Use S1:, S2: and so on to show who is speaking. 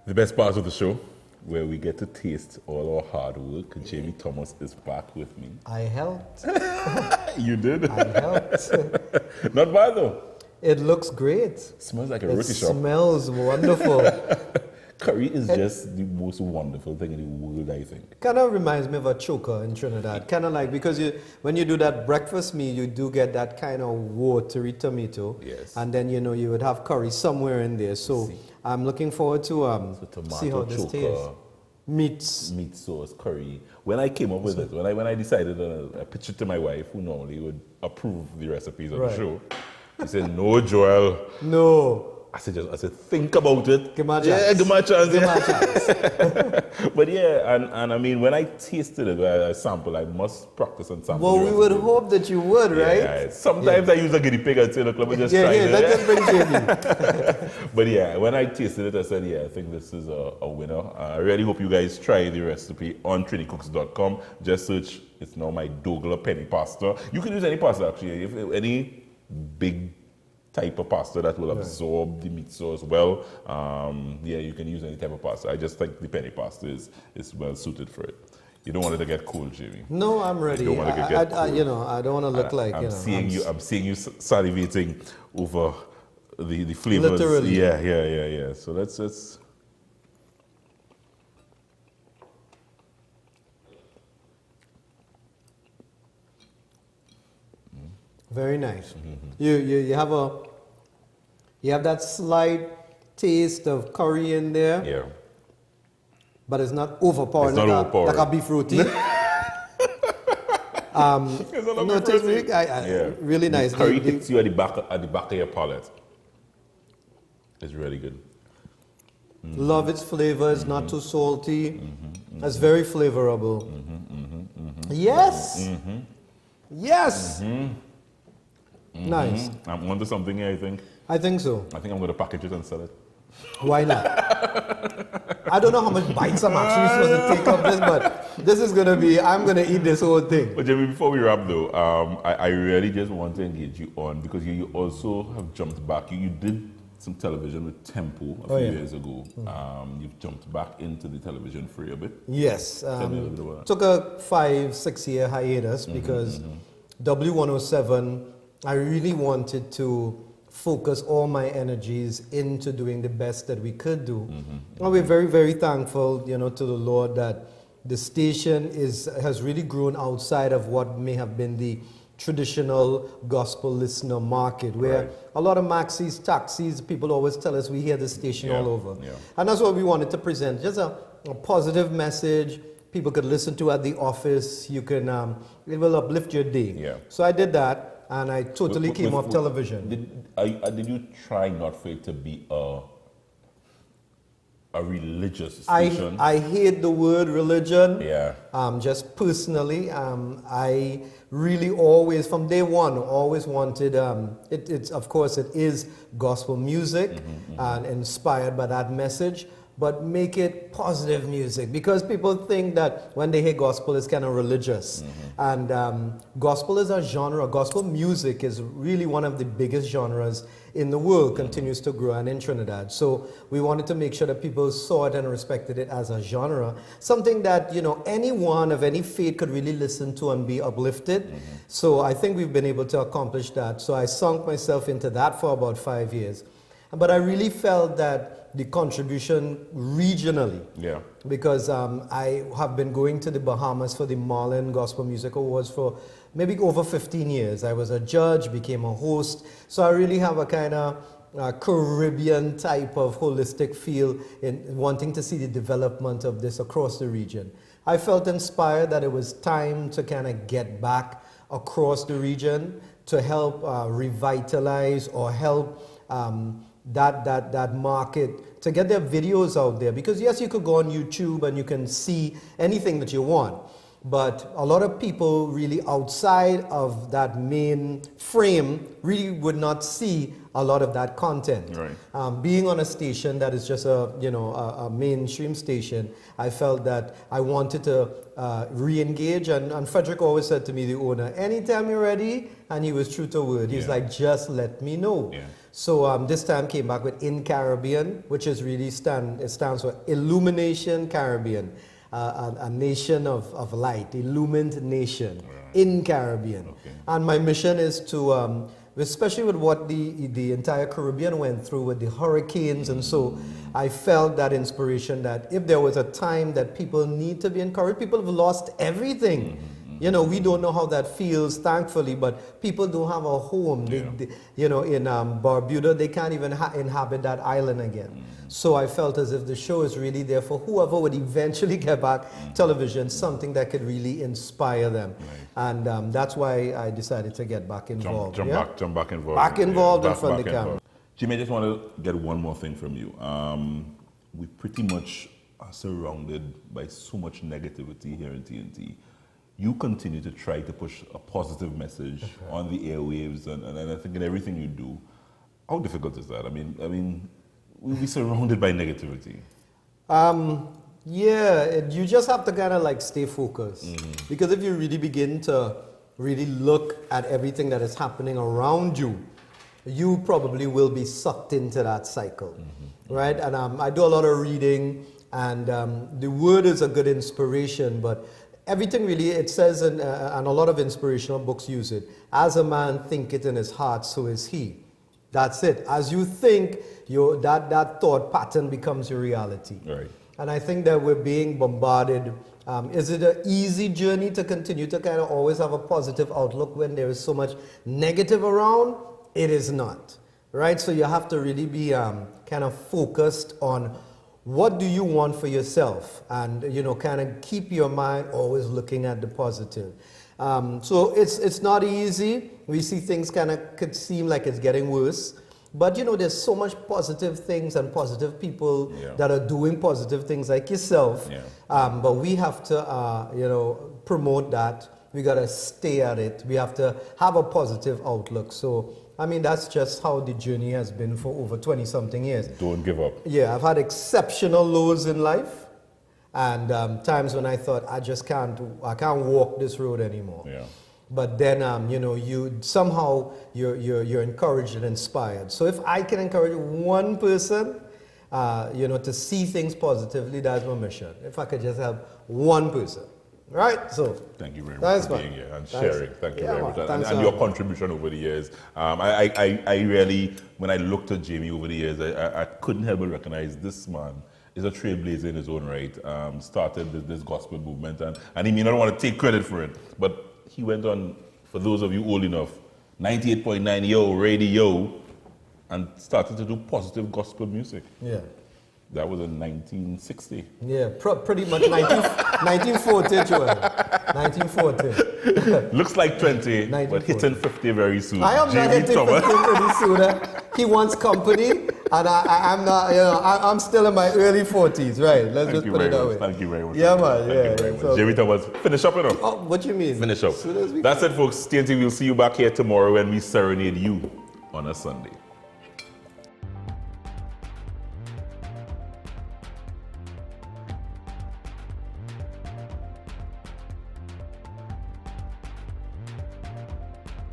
S1: The best part of the show, where we get to taste all our hard work. Jamie Thomas is back with me.
S2: I helped.
S1: You did?
S2: I helped.
S1: Not bad though.
S2: It looks great.
S1: Smells like a roti shop.
S2: It smells wonderful.
S1: Curry is just the most wonderful thing in the world, I think.
S2: Kind of reminds me of a choker in Trinidad. Kind of like, because when you do that breakfast meal, you do get that kind of watery tomato.
S1: Yes.
S2: And then, you would have curry somewhere in there. So I'm looking forward to see how this tastes. Meat
S1: sauce, curry. When I came up with it, when I decided, I pitched it to my wife, who normally would approve the recipes on the show. She said, "No, Joel.
S2: No."
S1: I said, think about it.
S2: Give me a chance.
S1: Yeah, give me a chance.
S2: Give me a chance.
S1: But yeah, and I mean, when I tasted it, I sampled, I must practice and sample.
S2: Well, we would hope that you would, right?
S1: Yeah, sometimes I use a guinea pig and say, look, let me just try it.
S2: Let's just bring Jamie.
S1: But yeah, when I tasted it, I said, I think this is a winner. I really hope you guys try the recipe on trinicooks.com. Just search, it's now my Dougla penny pasta. You can use any pasta, actually. If any big type of pasta that will absorb the meat sauce well. You can use any type of pasta. I just think the penny pasta is well suited for it. You don't want it to get cold, Jamie.
S2: No, I'm ready.
S1: You don't want it to get cold.
S2: I don't want to look like,
S1: I'm seeing you salivating over the flavors.
S2: Literally.
S1: Yeah. So let's.
S2: Very nice. You have that slight taste of curry in there.
S1: Yeah.
S2: But it's not overpowering.
S1: It's not overpowering.
S2: Like a beef roti. Really nice.
S1: The curry hits you at the back of your palate. It's really good.
S2: Love its flavor. It's not too salty. It's very flavorable. Yes. Nice.
S1: I'm onto something here, I think.
S2: I think so.
S1: I think I'm going to package it and sell it.
S2: Why not? I don't know how much bites I'm actually supposed to take of this, but this is going to be, I'm going to eat this whole thing.
S1: But Jamie, before we wrap though, I really just want to engage you on, because you also have jumped back. You did some television with Tempo a few years ago. You've jumped back into the television fray a bit.
S2: Yes.
S1: Tell me a little bit about that.
S2: Took a 5-6 year hiatus because W107, I really wanted to focus all my energies into doing the best that we could do. And we're very, very thankful, to the Lord that the station has really grown outside of what may have been the traditional gospel listener market, where a lot of maxis, taxis, people always tell us we hear the station all over. Yeah. And that's what we wanted to present, just a positive message people could listen to at the office. You can, it will uplift your day. Yeah. So I did that. And I totally came off television.
S1: Did you try not for it to be a religious station?
S2: I hate the word religion.
S1: Yeah.
S2: Just personally, I really always, from day one, always wanted, it's of course it is gospel music and inspired by that message, but make it positive music, because people think that when they hear gospel, it's kind of religious. And gospel is a genre. Gospel music is really one of the biggest genres in the world, continues to grow, and in Trinidad. So we wanted to make sure that people saw it and respected it as a genre, something that, anyone of any faith could really listen to and be uplifted. So I think we've been able to accomplish that. So I sunk myself into that for about 5 years. But I really felt that the contribution regionally, because I have been going to the Bahamas for the Marlin Gospel Music Awards for maybe over 15 years. I was a judge, became a host, so I really have a kind of Caribbean type of holistic feel in wanting to see the development of this across the region. I felt inspired that it was time to kind of get back across the region to help revitalize or help that market, to get their videos out there. Because yes, you could go on YouTube and you can see anything that you want, but a lot of people really outside of that main frame really would not see a lot of that content. Right. Being on a station that is just a mainstream station, I felt that I wanted to re-engage, and Frederick always said to me, the owner, anytime you're ready, and he was true to word. He's like, just let me know. So this time came back with In Caribbean, which is really it stands for Illumination Caribbean, a nation of light, illumined nation, in Caribbean.
S1: Okay.
S2: And my mission is to, especially with what the entire Caribbean went through with the hurricanes, and so I felt that inspiration that if there was a time that people need to be encouraged, people have lost everything. You know, we don't know how that feels, thankfully, but people don't have a home. You know, in Barbuda, they can't even inhabit that island again. So I felt as if the show is really there for whoever would eventually get back television, something that could really inspire them. And that's why I decided to get back involved.
S1: Jump back involved.
S2: Back involved in
S1: Back
S2: front of the camera.
S1: involved. Jimmy, I just want to get one more thing from you. We pretty much are surrounded by so much negativity here in TNT. You continue to try to push a positive message on the airwaves, and I think in everything you do. How difficult is that? I mean, we'll be surrounded by negativity.
S2: You just have to kind of like stay focused. Because if you really begin to really look at everything that is happening around you, you probably will be sucked into that cycle, right? And I do a lot of reading, and the word is a good inspiration, but everything really, it says, and a lot of inspirational books use it, as a man thinketh in his heart, so is he. That's it. As you think, that thought pattern becomes your reality.
S1: Right.
S2: And I think that we're being bombarded. Is it an easy journey to continue to kind of always have a positive outlook when there is so much negative around? It is not, right? So you have to really be kind of focused on what do you want for yourself, and you know, kind of keep your mind always looking at the positive. So it's not easy. We see things kind of could seem like it's getting worse, but you know, there's so much positive things and positive people that are doing positive things like yourself. But we have to you know, promote that. We got to stay at it. We have to have a positive outlook. So I mean, that's just how the journey has been for over 20-something years.
S1: Don't give up.
S2: Yeah, I've had exceptional lows in life, and times when I thought I can't walk this road anymore.
S1: Yeah.
S2: But then, you know, you're encouraged and inspired. So if I can encourage one person, you know, to see things positively, that's my mission. If I could just help one person. Right, so
S1: thank you very much for being here and sharing. Thank you very much, and your contribution over the years. I really, when I looked at Jamie over the years, I couldn't help but recognize this man is a trailblazer in his own right. Started this gospel movement, and he may not want to take credit for it, but he went on. For those of you old enough, 98.9 Yo radio, and started to do positive gospel music. Yeah. That was in 1960.
S2: Yeah, pretty much 1940, Joel. 1940.
S1: Looks like 20, but hitting 50 very soon.
S2: I am not hitting 50 pretty soon. He wants company, and I'm not, you know, I'm still in my early 40s, right? Let's just put it that way.
S1: Thank you very much.
S2: Yeah, man.
S1: Thank you very much. Jamie Thomas, finish up, you know.
S2: Oh, what you mean?
S1: Finish up. That's it, folks. TNT, we'll see you back here tomorrow when we serenade you on a Sunday.